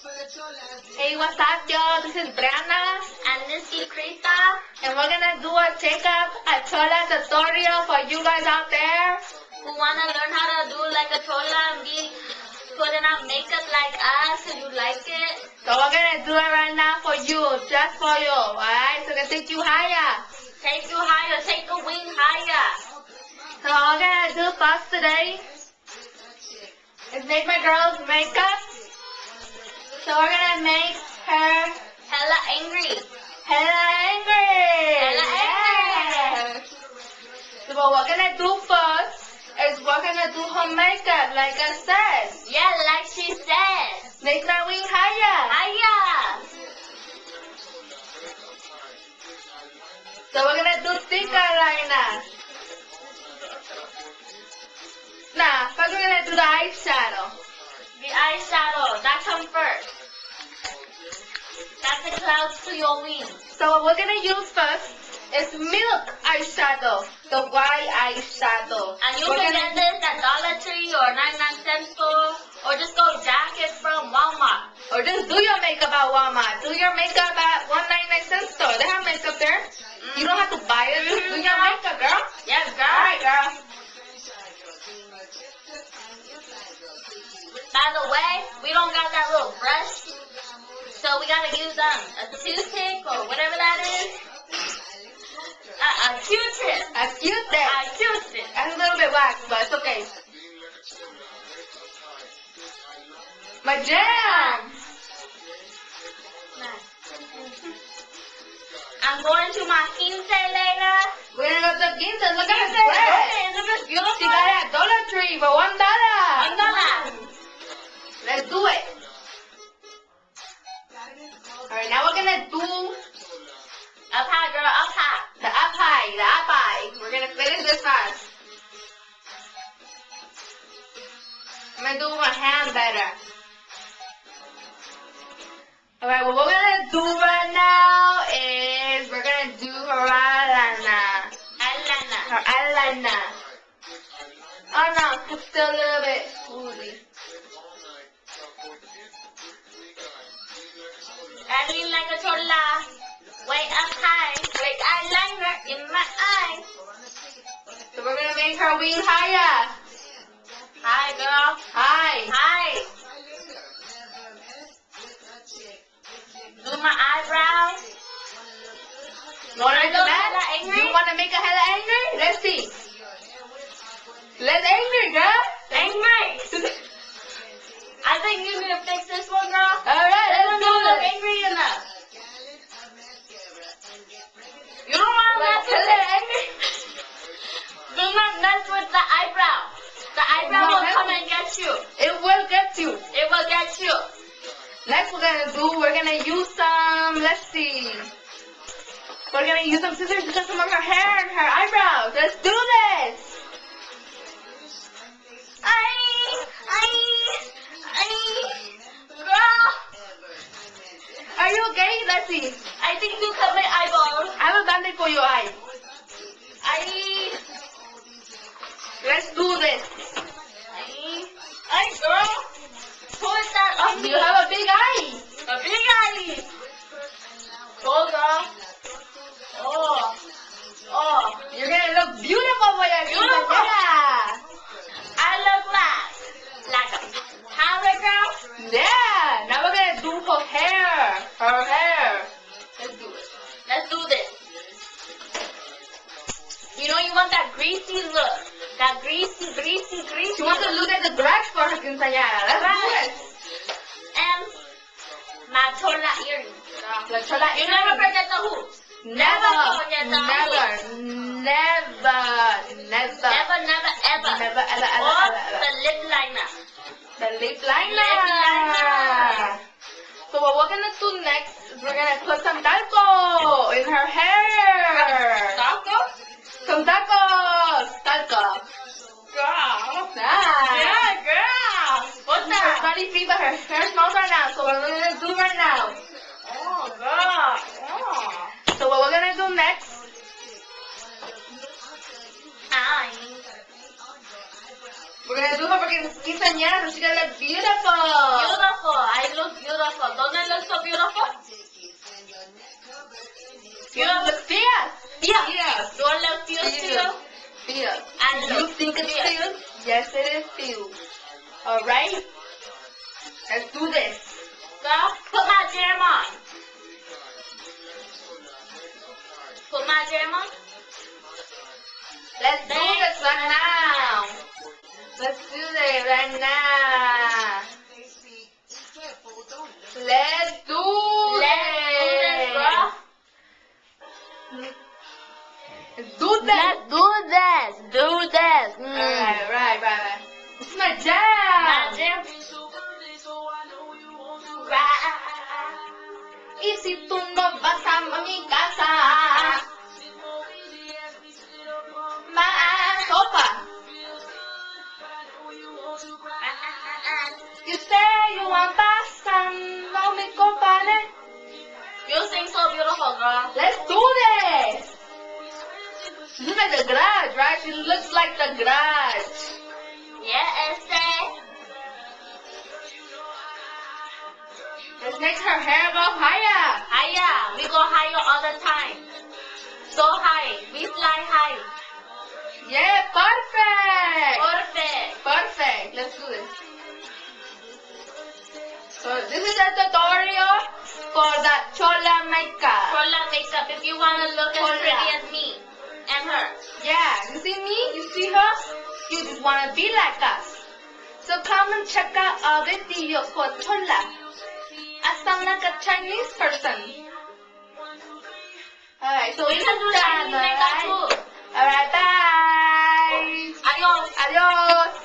Hey, what's up, y'all? This is Brianna. And this is Krista. And we're gonna do a checkup, a chola tutorial for you guys out there. Who wanna learn how to do like a chola and be putting on makeup like us if you like it. So we're gonna do it right now for you, just for you, alright? So we can take you higher. Take you higher, take the wing higher. So all we're gonna do first today is make my girl's makeup. So we're gonna make her Hella angry. hella angry. Hella angry. Yes. So what we're gonna do first is we're gonna do her makeup, like I said. Yeah, like she said. Make my wing higher. Higher. So we're gonna do thicker liner. Nah, first we're gonna do the eyeshadow. The eyeshadow, that comes first. That's the clouds to your wings. So what we're gonna use first is milk eyeshadow, the white eyeshadow. And you We're can gonna- get this at Dollar Tree or 99-cent store, or just go jack it from Walmart. Or just do your makeup at Walmart. Do your makeup at 199-cent store. They have makeup there. You don't have to buy it. Just do your makeup, girl. Yes, girl. Alright, girl. By the way, we don't got that little brush, so we gotta use a toothpick or whatever that is. A Q-tip. A cute there. A Q-tip. That's a little bit wax, but it's okay. My jam. I'm going to my quince later. We're gonna go to Quince. Look at her Okay, dress. look at beautiful. She got it at Dollar Tree for $1. $1. Let's do it. Alright, now we're gonna do Up high, girl, up high. the up high, the up high. We're gonna finish this fast. I'm gonna do my hand better. Alright, what we're gonna do right now is we're gonna do her eyeliner. Eyeliner. Her eyeliner. Oh no, it's still a little bit woozy. I mean like a chola. Way up high. Like eyeliner in my eye. So we're gonna make her wing higher. Hi, girl. High. Hi. Do my eyebrows. You wanna do Hella that? angry? You wanna make her hella angry? Let's see. Let's angry, girl. Angry. I think you need to fix this one, girl. Alright, This let's one do don't look it. angry enough. You don't want to mess Like, with hella it. angry. Do not mess with the eyebrow. The eyebrow Not will mess come with- and get you. It will get you. It will get you. Next we're gonna use some, let's see. We're gonna use some scissors to cut some of her hair and her eyebrows. Let's do this. Girl, Are you okay? Let's see. I think you cut my eyeball. I have a band-aid for your eye. Let's do this. Girl, who is that on me? You have a big eye. A big eye. Go, girl. Oh, You're gonna look beautiful for your Beautiful. Yeah. I look like a powder girl. Yeah. Now we're gonna do her hair. Her hair. Let's do it. Let's do this. You know you want that greasy look. That greasy. She wants to look at the grass for her quinceañera. Let's do it. And my chola earrings. Let's try that. You never forget the hoops. Never. forget the Never. Never. Never. Never, ever. Never, ever, ever, Or ever, ever. the lip liner. The lip liner. Lip liner. So what we're gonna do next is we're gonna put some talco in her hair. Taco? Some tacos. Talco. Girl. Nice. Yeah, girl. What's Her that? body free, but her hair smells right now. So what we're gonna do right now. Oh, girl. Oh. So what we're gonna do next? Hi. We're gonna do her for quinceañera so she gonna look beautiful. Beautiful. I look beautiful. beautiful. Don't I look so beautiful? You look fierce. Fierce. Do I look fierce to you? Fierce. I You look think it's fierce. fierce? Yes, it is fierce. Alright? Let's do this. Girl, put my jam on. Put my jam on. Let's do this right now. Let's do this right now. Let's do Let's do this, girl. Let's do this. Let's do this. Do this. Right. It's my My jam. jam. Y si tú no vas a mi casa, más sopa. You say you want pasta, no me compare. You sing so beautiful, girl. Let's do this. She looks like the garage, right? She looks like the garage. Yeah, Esther. Let's make her hair go higher. Higher. We go higher all the time. So high. We fly high. Yeah, perfect. Perfect. Perfect. Let's do this. So this is a tutorial for the chola makeup. Chola makeup. If you want to look as Chola. pretty as me and her. Yeah, you see me? You see her? You just want to be like us. So come and check out our video for chola. I sound like a Chinese person. Alright, so We this can is do done, Chinese makeup alright? too. Alright, bye. Adios. Adios.